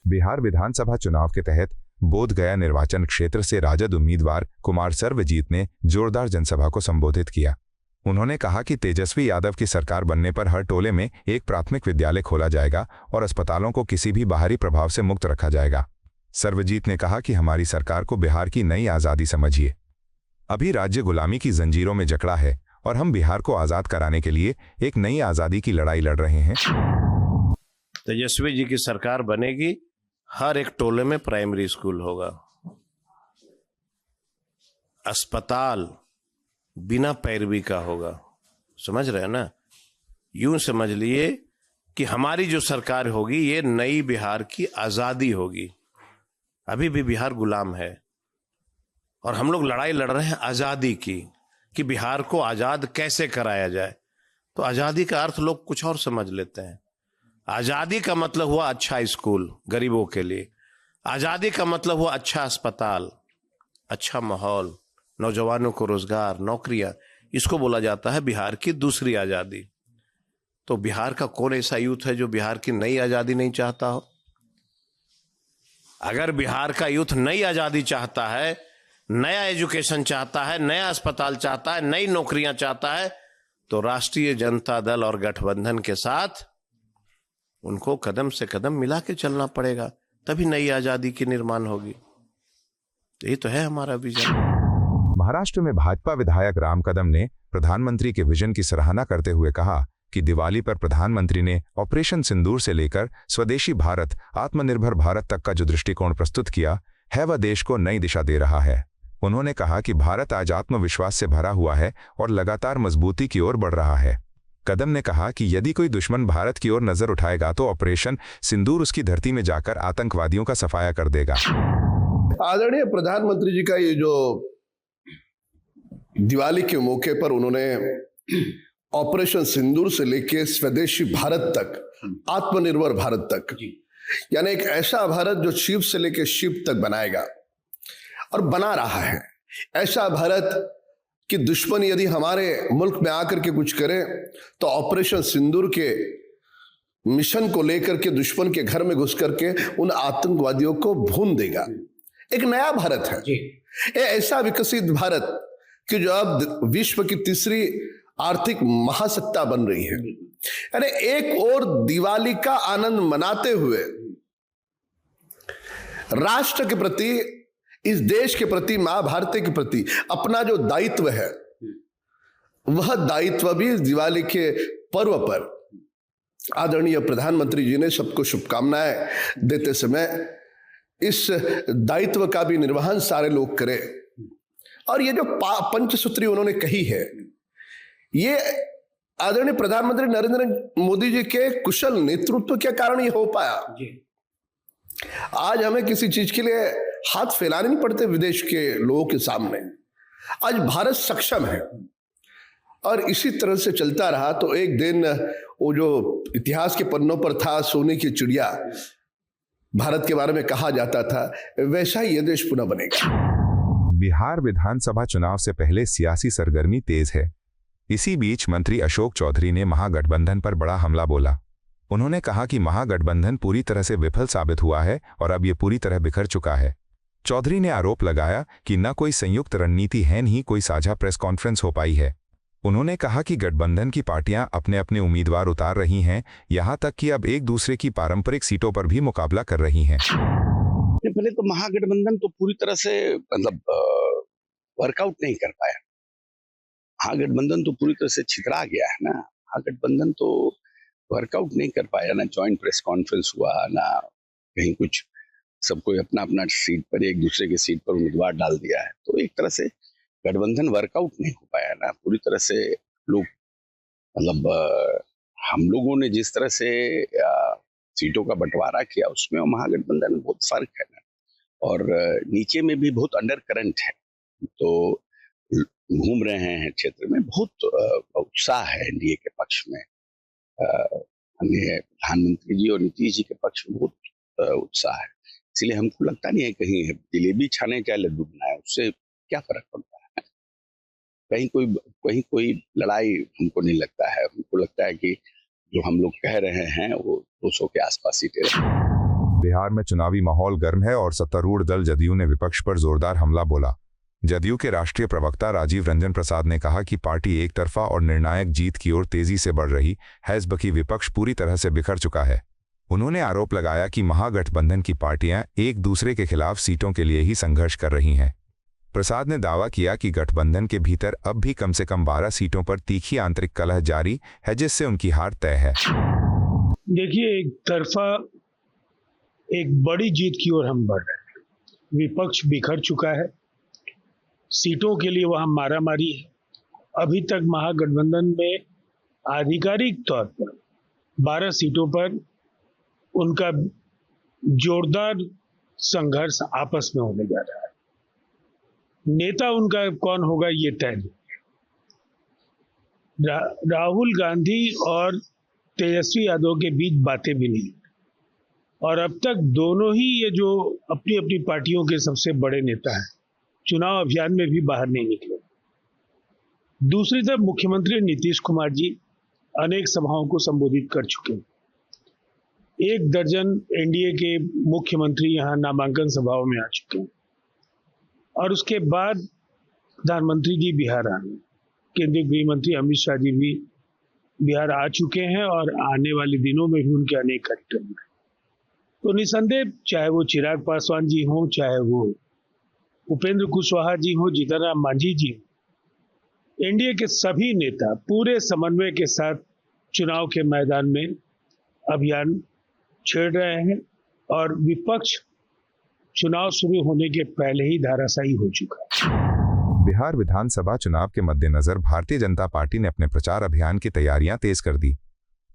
बिहार विधानसभा चुनाव के तहत बोधगया निर्वाचन क्षेत्र से राजद उम्मीदवार कुमार सर्वजीत ने जोरदार जनसभा को संबोधित किया। उन्होंने कहा कि तेजस्वी यादव की सरकार बनने पर हर टोले में एक प्राथमिक विद्यालय खोला जाएगा और अस्पतालों को किसी भी बाहरी प्रभाव से मुक्त रखा जाएगा। सर्वजीत ने कहा कि हमारी सरकार को बिहार की नई आज़ादी समझिए। अभी राज्य गुलामी की जंजीरों में जकड़ा है और हम बिहार को आज़ाद कराने के लिए एक नई आज़ादी की लड़ाई लड़ रहे हैं। तेजस्वी जी की सरकार बनेगी, हर एक टोले में प्राइमरी स्कूल होगा, अस्पताल बिना पैरवी का होगा। समझ रहे हैं ना? यूं समझ लिए कि हमारी जो सरकार होगी ये नई बिहार की आज़ादी होगी। अभी भी बिहार गुलाम है और हम लोग लड़ाई लड़ रहे हैं आज़ादी की, कि बिहार को आज़ाद कैसे कराया जाए। तो आज़ादी का अर्थ लोग कुछ और समझ लेते हैं। आज़ादी का मतलब हुआ अच्छा स्कूल गरीबों के लिए, आज़ादी का मतलब हुआ अच्छा अस्पताल, अच्छा माहौल, नौजवानों को रोजगार, नौकरियां। इसको बोला जाता है बिहार की दूसरी आज़ादी। तो बिहार का कौन ऐसा यूथ है जो बिहार की नई आज़ादी नहीं चाहता हो? अगर बिहार का यूथ नई आज़ादी चाहता है, नया एजुकेशन चाहता है, नया अस्पताल चाहता है, नई नौकरियां चाहता है, तो राष्ट्रीय जनता दल और गठबंधन के साथ उनको कदम से कदम मिला के चलना पड़ेगा, तभी नई आज़ादी की निर्माण होगी। यही तो है हमारा विजन। महाराष्ट्र में भाजपा विधायक राम कदम ने प्रधानमंत्री के विजन की सराहना करते हुए कहा कि दिवाली पर प्रधानमंत्री ने ऑपरेशन सिंदूर से लेकर स्वदेशी भारत, आत्मनिर्भर भारत तक का जो दृष्टिकोण प्रस्तुत किया है वह देश को नई दिशा दे रहा है। उन्होंने कहा कि भारत आज आत्मविश्वास से भरा हुआ है और लगातार मजबूती की ओर बढ़ रहा है। कदम ने कहा कि यदि कोई दुश्मन भारत की ओर नजर उठाएगा तो ऑपरेशन सिंदूर उसकी धरती में जाकर आतंकवादियों का सफाया कर देगा। आदरणीय प्रधानमंत्री जी का ये जो दिवाली के मौके पर उन्होंने ऑपरेशन सिंदूर से लेके स्वदेशी भारत तक, आत्मनिर्भर भारत तक, यानी एक ऐसा भारत जो शिव से लेके शिव तक बनाएगा और बना रहा है। ऐसा भारत कि दुश्मन यदि हमारे मुल्क में आकर के कुछ करे तो ऑपरेशन सिंदूर के मिशन को लेकर के दुश्मन के घर में घुस करके उन आतंकवादियों को भून देगा। एक नया भारत है, ये ऐसा विकसित भारत कि जो अब विश्व की तीसरी आर्थिक महासत्ता बन रही है। यानी एक और दिवाली का आनंद मनाते हुए राष्ट्र के प्रति, इस देश के प्रति, मां भारती के प्रति अपना जो दायित्व है वह दायित्व भी इस दिवाली के पर्व पर आदरणीय प्रधानमंत्री जी ने सबको शुभकामनाएं देते समय इस दायित्व का भी निर्वहन सारे लोग करें। और ये जो पंचसूत्री उन्होंने कही है, ये आदरणीय प्रधानमंत्री नरेंद्र मोदी जी के कुशल नेतृत्व के कारण ये हो पाया। आज हमें किसी चीज के लिए हाथ फैलाने नहीं पड़ते विदेश के लोगों के सामने। आज भारत सक्षम है और इसी तरह से चलता रहा तो एक दिन वो जो इतिहास के पन्नों पर था सोने की चिड़िया भारत के बारे में कहा जाता था, वैसा ही ये देश पुनः बनेगा। बिहार विधानसभा चुनाव से पहले सियासी सरगर्मी तेज है। इसी बीच मंत्री अशोक चौधरी ने महागठबंधन पर बड़ा हमला बोला। उन्होंने कहा कि महागठबंधन पूरी तरह से विफल साबित हुआ है और अब ये पूरी तरह बिखर चुका है। चौधरी ने आरोप लगाया कि न कोई संयुक्त रणनीति है, नहीं कोई साझा प्रेस कॉन्फ्रेंस हो पाई है। उन्होंने कहा कि गठबंधन की पार्टियां अपने अपने उम्मीदवार उतार रही हैं, यहां तक कि अब एक दूसरे की पारंपरिक सीटों पर भी मुकाबला कर रही हैं। पहले तो महागठबंधन तो पूरी तरह से मतलब वर्कआउट नहीं कर पाया। महागठबंधन तो पूरी तरह से छितरा गया है ना। महागठबंधन तो वर्कआउट नहीं कर पाया, ना ज्वाइंट प्रेस कॉन्फ्रेंस हुआ, ना कहीं कुछ। सबको अपना अपना सीट पर, एक दूसरे के सीट पर उम्मीदवार डाल दिया है। तो एक तरह से गठबंधन वर्कआउट नहीं हो पाया ना पूरी तरह से। लोग मतलब हम लोगों ने जिस तरह से सीटों का बंटवारा किया उसमें महागठबंधन में बहुत फर्क है ना। और नीचे में भी बहुत अंडर करंट है। तो घूम रहे हैं क्षेत्र में, बहुत उत्साह है एनडीए के पक्ष में। अन्य प्रधानमंत्री जी और नीतीश जी के पक्ष में बहुत उत्साह है। इसलिए हमको लगता नहीं है कहीं जलेबी छाने चाहे लड्डू बनाए उससे क्या फर्क पड़ता है। कहीं कोई लड़ाई हमको नहीं लगता है। हमको लगता है कि जो हम लोग कह रहे हैं वो 200 के आसपास सीटें रहेंगी। बिहार में चुनावी माहौल गर्म है और सत्तारूढ़ दल जदयू ने विपक्ष पर जोरदार हमला बोला। जदयू के राष्ट्रीय प्रवक्ता राजीव रंजन प्रसाद ने कहा कि पार्टी एक तरफा और निर्णायक जीत की ओर तेजी से बढ़ रही है, जबकि विपक्ष पूरी तरह से बिखर चुका है। उन्होंने आरोप लगाया कि महागठबंधन की पार्टियां एक दूसरे के खिलाफ सीटों के लिए ही संघर्ष कर रही हैं। प्रसाद ने दावा किया कि गठबंधन के भीतर अब भी कम से कम 12 सीटों पर तीखी आंतरिक कलह जारी है, जिससे उनकी हार तय है। देखिए, एक तरफा एक बड़ी जीत की ओर हम बढ़ रहे हैं। विपक्ष बिखर चुका है, सीटों के लिए वहां मारामारी है। अभी तक महागठबंधन में आधिकारिक तौर पर 12 सीटों पर उनका जोरदार संघर्ष आपस में होने जा रहा है। नेता उनका कौन होगा ये तय नहीं। राहुल गांधी और तेजस्वी यादव के बीच बातें भी नहीं, और अब तक दोनों ही ये जो अपनी अपनी पार्टियों के सबसे बड़े नेता हैं, चुनाव अभियान में भी बाहर नहीं निकले। दूसरी तरफ मुख्यमंत्री नीतीश कुमार जी अनेक सभाओं को संबोधित कर चुके हैं। 1 दर्जन एनडीए के मुख्यमंत्री यहां नामांकन सभाओं में आ चुके हैं, और उसके बाद प्रधानमंत्री जी बिहार आ रहे हैं। केंद्रीय गृह मंत्री अमित शाह जी भी बिहार आ चुके हैं, और आने वाले दिनों में भी उनके अनेक कार्यक्रम हैं। तो निसंदेह, चाहे वो चिराग पासवान जी हों, चाहे वो उपेंद्र कुशवाहा जी हों, जीतन राम मांझी जी हों, एनडीए के सभी नेता पूरे समन्वय के साथ चुनाव के मैदान में अभियान छेड़ रहे हैं, और विपक्ष चुनाव शुरू होने के पहले ही धराशायी हो चुका है। बिहार विधानसभा चुनाव के मद्देनजर भारतीय जनता पार्टी ने अपने प्रचार अभियान की तैयारियां तेज कर दी।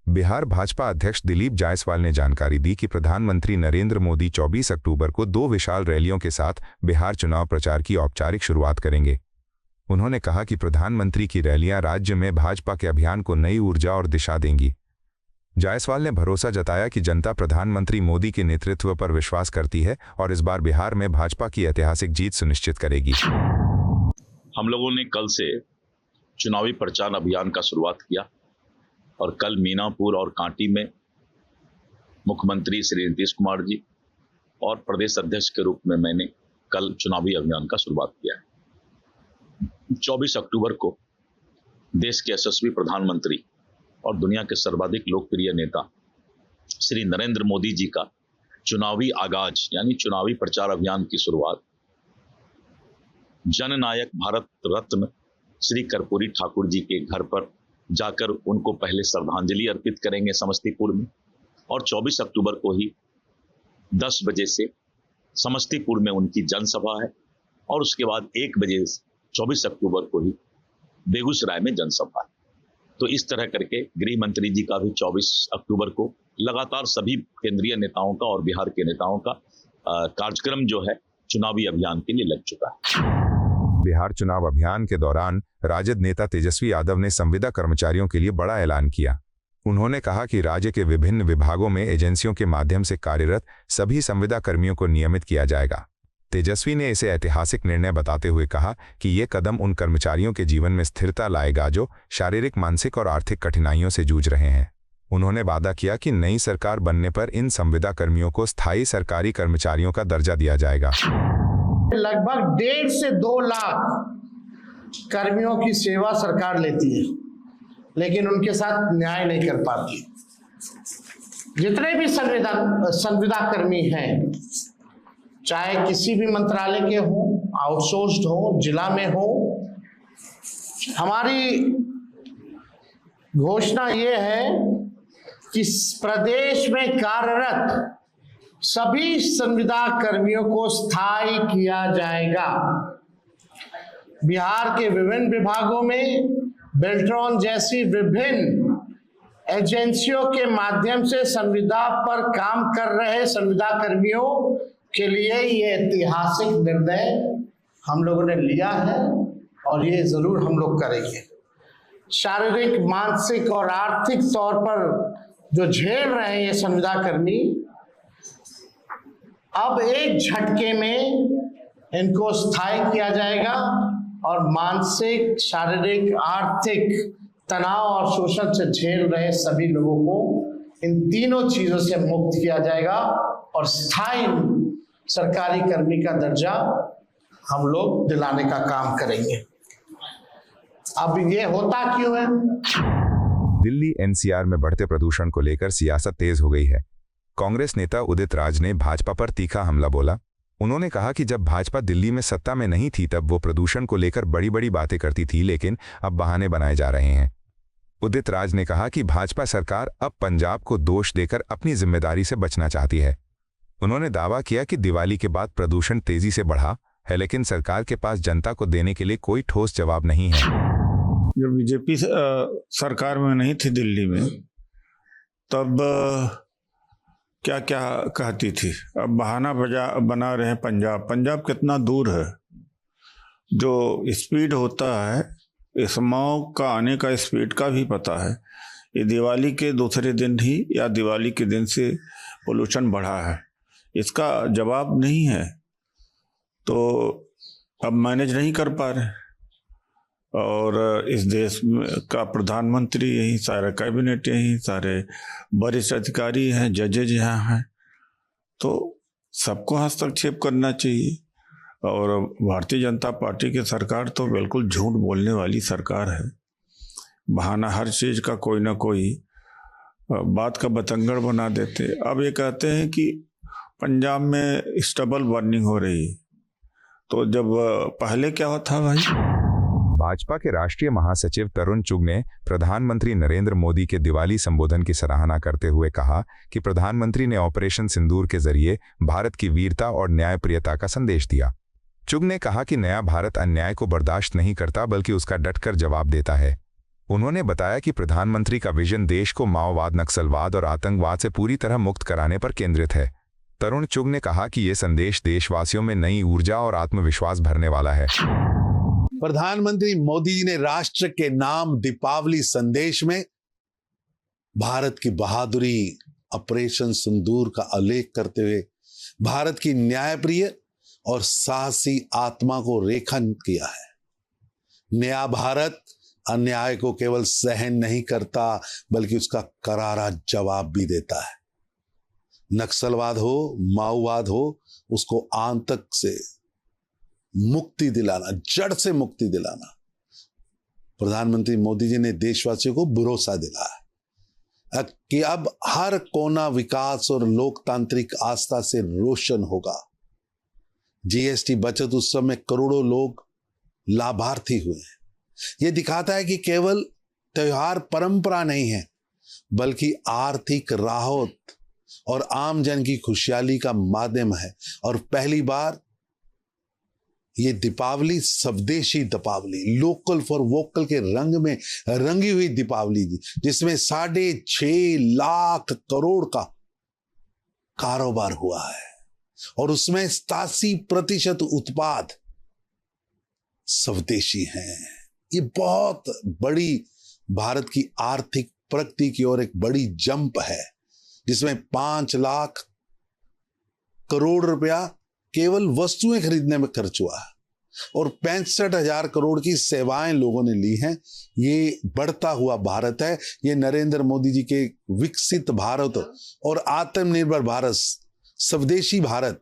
बिहार भाजपा अध्यक्ष दिलीप जायसवाल ने जानकारी दी कि प्रधानमंत्री नरेंद्र मोदी 24 अक्टूबर को 2 विशाल रैलियों के साथ बिहार चुनाव प्रचार की औपचारिक शुरुआत करेंगे। उन्होंने कहा कि प्रधानमंत्री की रैलियां राज्य में भाजपा के अभियान को नई ऊर्जा और दिशा देंगी। जायसवाल ने भरोसा जताया कि जनता प्रधानमंत्री मोदी के नेतृत्व पर विश्वास करती है और इस बार बिहार में भाजपा की ऐतिहासिक जीत सुनिश्चित करेगी। हम लोगों ने कल से चुनावी प्रचार अभियान का शुरुआत किया, और कल मीनापुर और कांटी में मुख्यमंत्री श्री नीतीश कुमार जी और प्रदेश अध्यक्ष के रूप में मैंने कल चुनावी अभियान का शुरुआत किया है। 24 अक्टूबर को देश के यशस्वी प्रधानमंत्री और दुनिया के सर्वाधिक लोकप्रिय नेता श्री नरेंद्र मोदी जी का चुनावी आगाज यानी चुनावी प्रचार अभियान की शुरुआत जननायक भारत रत्न श्री कर्पूरी ठाकुर जी के घर पर जाकर उनको पहले श्रद्धांजलि अर्पित करेंगे समस्तीपुर में, और 24 अक्टूबर को ही 10 बजे से समस्तीपुर में उनकी जनसभा है, और उसके बाद 1 बजे 24 अक्टूबर को ही बेगूसराय में जनसभा है। तो इस तरह करके गृह मंत्री जी का भी 24 अक्टूबर को लगातार सभी केंद्रीय नेताओं का और बिहार के नेताओं का कार्यक्रम जो है चुनावी अभियान के लिए लग चुका है। बिहार चुनाव अभियान के दौरान राजद नेता तेजस्वी यादव ने संविदा कर्मचारियों के लिए बड़ा ऐलान किया। उन्होंने कहा कि राज्य के विभिन्न विभागों में एजेंसियों के माध्यम से कार्यरत सभी संविदा कर्मियों को नियमित किया जाएगा। तेजस्वी ने इसे ऐतिहासिक निर्णय बताते हुए कहा कि ये कदम उन कर्मचारियों के जीवन में स्थिरता लाएगा जो शारीरिक, मानसिक और आर्थिक कठिनाइयों से जूझ रहे हैं। उन्होंने वादा किया कि नई सरकार बनने पर इन संविदा कर्मियों को स्थायी सरकारी कर्मचारियों का दर्जा दिया जाएगा। लगभग 1.5 से 2 लाख कर्मियों की सेवा सरकार लेती है, लेकिन उनके साथ न्याय नहीं कर पाती। जितने भी संविदा कर्मी हैं, चाहे किसी भी मंत्रालय के हों, आउटसोर्स्ड हो, जिला में हो, हमारी घोषणा ये है कि प्रदेश में कार्यरत सभी संविदा कर्मियों को स्थायी किया जाएगा। बिहार के विभिन्न विभागों में बेल्ट्रॉन जैसी विभिन्न एजेंसियों के माध्यम से संविदा पर काम कर रहे संविदा कर्मियों के लिए ये ऐतिहासिक निर्णय हम लोगों ने लिया है, और ये जरूर हम लोग करेंगे। शारीरिक, मानसिक और आर्थिक तौर पर जो झेल रहे हैं ये संविदा कर्मी, अब एक झटके में इनको स्थायी किया जाएगा, और मानसिक, शारीरिक, आर्थिक तनाव और शोषण से झेल रहे सभी लोगों को इन तीनों चीजों से मुक्त किया जाएगा और स्थायी सरकारी कर्मी का दर्जा हम लोग दिलाने का काम करेंगे। अब ये होता क्यों है? दिल्ली एनसीआर में बढ़ते प्रदूषण को लेकर सियासत तेज हो गई है। कांग्रेस नेता उदित राज ने भाजपा पर तीखा हमला बोला। उन्होंने कहा कि जब भाजपा दिल्ली में सत्ता में नहीं थी तब वो प्रदूषण को लेकर बड़ी बड़ी बातें करती थी, लेकिन अब बहाने बनाए जा रहे हैं। उदित राज ने कहा कि भाजपा सरकार अब पंजाब को दोष देकर अपनी जिम्मेदारी से बचना चाहती है। उन्होंने दावा किया कि दिवाली के बाद प्रदूषण तेजी से बढ़ा है, लेकिन सरकार के पास जनता को देने के लिए कोई ठोस जवाब नहीं है। जब बीजेपी सरकार में नहीं थी दिल्ली में, तब क्या क्या कहती थी। अब बहाना बना रहे हैं पंजाब कितना दूर है। जो स्पीड होता है, स्मॉग का आने का स्पीड का भी पता है। ये दिवाली के दूसरे दिन ही या दिवाली के दिन से पोल्यूशन बढ़ा है, इसका जवाब नहीं है। तो अब मैनेज नहीं कर पा रहे, और इस देश का प्रधानमंत्री यही, सारा कैबिनेट यही, सारे वरिष्ठ अधिकारी हैं, जजेज यहाँ हैं, तो सबको हस्तक्षेप करना चाहिए। और भारतीय जनता पार्टी की सरकार तो बिल्कुल झूठ बोलने वाली सरकार है। बहाना हर चीज़ का कोई ना कोई बात का बतंगड़ बना देते। अब ये कहते हैं कि पंजाब में स्टबल बर्निंग हो रही है, तो जब पहले क्या होता भाई। भाजपा के राष्ट्रीय महासचिव तरुण चुग ने प्रधानमंत्री नरेंद्र मोदी के दिवाली संबोधन की सराहना करते हुए कहा कि प्रधानमंत्री ने ऑपरेशन सिंदूर के जरिए भारत की वीरता और न्यायप्रियता का संदेश दिया। चुग ने कहा कि नया भारत अन्याय को बर्दाश्त नहीं करता, बल्कि उसका डटकर जवाब देता है। उन्होंने बताया कि प्रधानमंत्री का विजन देश को माओवाद, नक्सलवाद और आतंकवाद से पूरी तरह मुक्त कराने पर केंद्रित है। तरुण चुग ने कहा कि ये संदेश देशवासियों में नई ऊर्जा और आत्मविश्वास भरने वाला है। प्रधानमंत्री मोदी जी ने राष्ट्र के नाम दीपावली संदेश में भारत की बहादुरी, ऑपरेशन सिंदूर का उल्लेख करते हुए भारत की न्यायप्रिय और साहसी आत्मा को रेखांकित किया है। नया भारत अन्याय को केवल सहन नहीं करता, बल्कि उसका करारा जवाब भी देता है। नक्सलवाद हो, माओवाद हो, उसको आतंक से मुक्ति दिलाना, जड़ से मुक्ति दिलाना, प्रधानमंत्री मोदी जी ने देशवासियों को भरोसा दिलाया कि अब हर कोना विकास और लोकतांत्रिक आस्था से रोशन होगा। जीएसटी बचत उत्सव में करोड़ों लोग लाभार्थी हुए हैं। यह दिखाता है कि केवल त्योहार परंपरा नहीं है, बल्कि आर्थिक राहत और आम जन की खुशहाली का माध्यम है। और पहली बार ये दीपावली स्वदेशी दीपावली, लोकल फॉर वोकल के रंग में रंगी हुई दीपावली थी, जिसमें 6.5 लाख करोड़ का कारोबार हुआ है और उसमें 87% उत्पाद स्वदेशी हैं। ये बहुत बड़ी भारत की आर्थिक प्रगति की ओर एक बड़ी जंप है, जिसमें 5 लाख करोड़ रुपया केवल वस्तुएं खरीदने में खर्च हुआ है और 65,000 करोड़ की सेवाएं लोगों ने ली हैं। ये बढ़ता हुआ भारत है। ये नरेंद्र मोदी जी के विकसित भारत और आत्मनिर्भर भारत, स्वदेशी भारत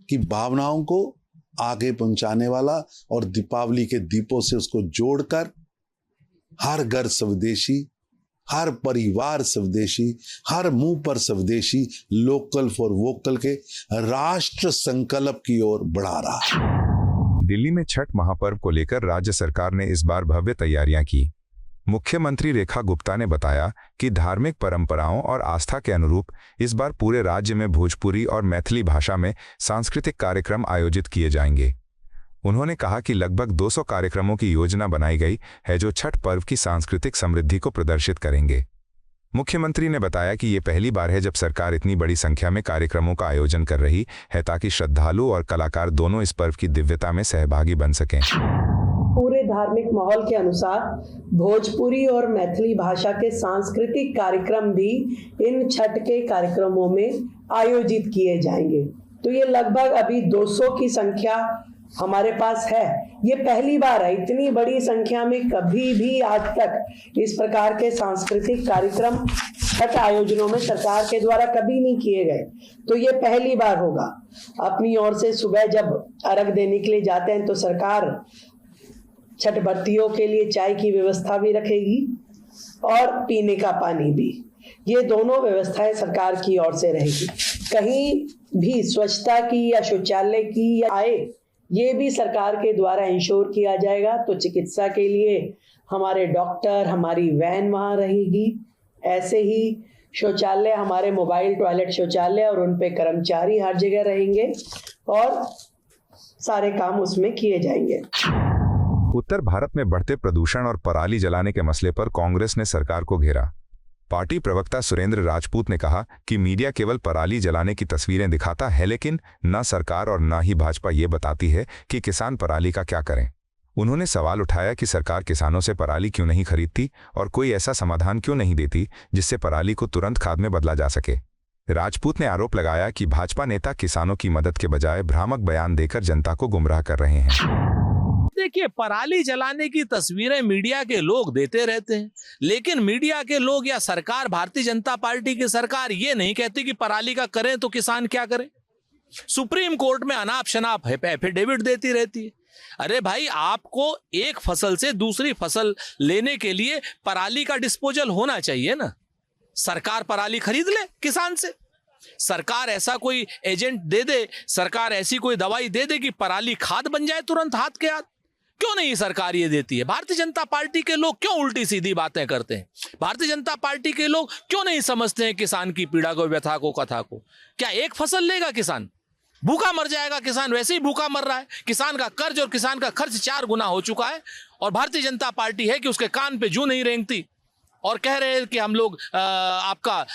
की भावनाओं को आगे पहुंचाने वाला और दीपावली के दीपों से उसको जोड़कर हर घर स्वदेशी, हर परिवार स्वदेशी, हर मुंह पर स्वदेशी, लोकल फॉर वोकल के राष्ट्र संकल्प की ओर बढ़ा रहा है। दिल्ली में छठ महापर्व को लेकर राज्य सरकार ने इस बार भव्य तैयारियां की। मुख्यमंत्री रेखा गुप्ता ने बताया कि धार्मिक परंपराओं और आस्था के अनुरूप इस बार पूरे राज्य में भोजपुरी और मैथिली भाषा में सांस्कृतिक कार्यक्रम आयोजित किए जाएंगे। उन्होंने कहा कि लगभग 200 कार्यक्रमों की योजना बनाई गई है, जो छठ पर्व की सांस्कृतिक समृद्धि को प्रदर्शित करेंगे। मुख्यमंत्री ने बताया कि ये पहली बार है जब सरकार इतनी बड़ी संख्या में कार्यक्रमों का आयोजन कर रही है, ताकि श्रद्धालु और कलाकार दोनों इस पर्व की दिव्यता में सहभागी बन सकें। पूरे धार्मिक माहौल के अनुसार भोजपुरी और मैथिली भाषा के सांस्कृतिक कार्यक्रम भी इन छठ के कार्यक्रमों में आयोजित किए जाएंगे। तो ये लगभग अभी 200 की संख्या हमारे पास है। ये पहली बार है, इतनी बड़ी संख्या में कभी भी आज तक इस प्रकार के सांस्कृतिक कार्यक्रम छठ आयोजनों में सरकार के द्वारा कभी नहीं किए गए, तो ये पहली बार होगा। अपनी ओर से सुबह जब अर्घ देने के लिए जाते हैं तो सरकार छठ व्रतियों के लिए चाय की व्यवस्था भी रखेगी और पीने का पानी भी। ये दोनों व्यवस्थाएं सरकार की ओर से रहेगी। कहीं भी स्वच्छता की या शौचालय की या आए, ये भी सरकार के द्वारा इंश्योर किया जाएगा। तो चिकित्सा के लिए हमारे डॉक्टर, हमारी वैन वहां रहेगी। ऐसे ही शौचालय, हमारे मोबाइल टॉयलेट शौचालय और उन पे कर्मचारी हर जगह रहेंगे और सारे काम उसमें किए जाएंगे। उत्तर भारत में बढ़ते प्रदूषण और पराली जलाने के मसले पर कांग्रेस ने सरकार को घेरा। पार्टी प्रवक्ता सुरेंद्र राजपूत ने कहा कि मीडिया केवल पराली जलाने की तस्वीरें दिखाता है, लेकिन न सरकार और न ही भाजपा ये बताती है कि किसान पराली का क्या करें। उन्होंने सवाल उठाया कि सरकार किसानों से पराली क्यों नहीं खरीदती और कोई ऐसा समाधान क्यों नहीं देती जिससे पराली को तुरंत खाद में बदला जा सके। राजपूत ने आरोप लगाया कि भाजपा नेता किसानों की मदद के बजाय भ्रामक बयान देकर जनता को गुमराह कर रहे हैं। देखिए, पराली जलाने की तस्वीरें मीडिया के लोग देते रहते हैं, लेकिन मीडिया के लोग या सरकार, भारतीय जनता पार्टी की सरकार ये नहीं कहती कि पराली का करें तो किसान क्या करें। सुप्रीम कोर्ट में अनाप शनाप एफिडेविट देती रहती है। अरे भाई, आपको एक फसल से दूसरी फसल लेने के लिए पराली का डिस्पोजल होना चाहिए ना। सरकार पराली खरीद ले किसान से, सरकार ऐसा कोई एजेंट दे दे, सरकार ऐसी कोई दवाई दे दे कि पराली खाद बन जाए तुरंत हाथ के हाथ। क्यों नहीं सरकार ये देती है? भारतीय जनता पार्टी के लोग क्यों उल्टी सीधी बातें करते हैं? भारतीय जनता पार्टी के लोग क्यों नहीं समझते हैं किसान की पीड़ा को, व्यथा को, कथा को? क्या एक फसल लेगा किसान? भूखा मर जाएगा किसान, वैसे ही भूखा मर रहा है। किसान का कर्ज और किसान का खर्च 4 गुना हो चुका है और भारतीय जनता पार्टी है कि उसके कान पे जूं नहीं रेंगती और कह रहे हैं कि हम लोग आपका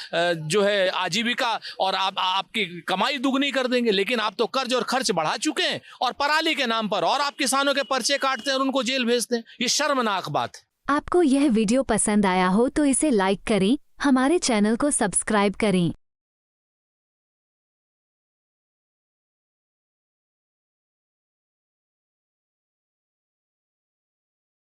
जो है आजीविका और आपकी कमाई दुगनी कर देंगे। लेकिन आप तो कर्ज और खर्च बढ़ा चुके हैं और पराली के नाम पर और आप किसानों के पर्चे काटते हैं और उनको जेल भेजते हैं। ये शर्मनाक बात है। आपको यह वीडियो पसंद आया हो तो इसे लाइक करें, हमारे चैनल को सब्सक्राइब करें।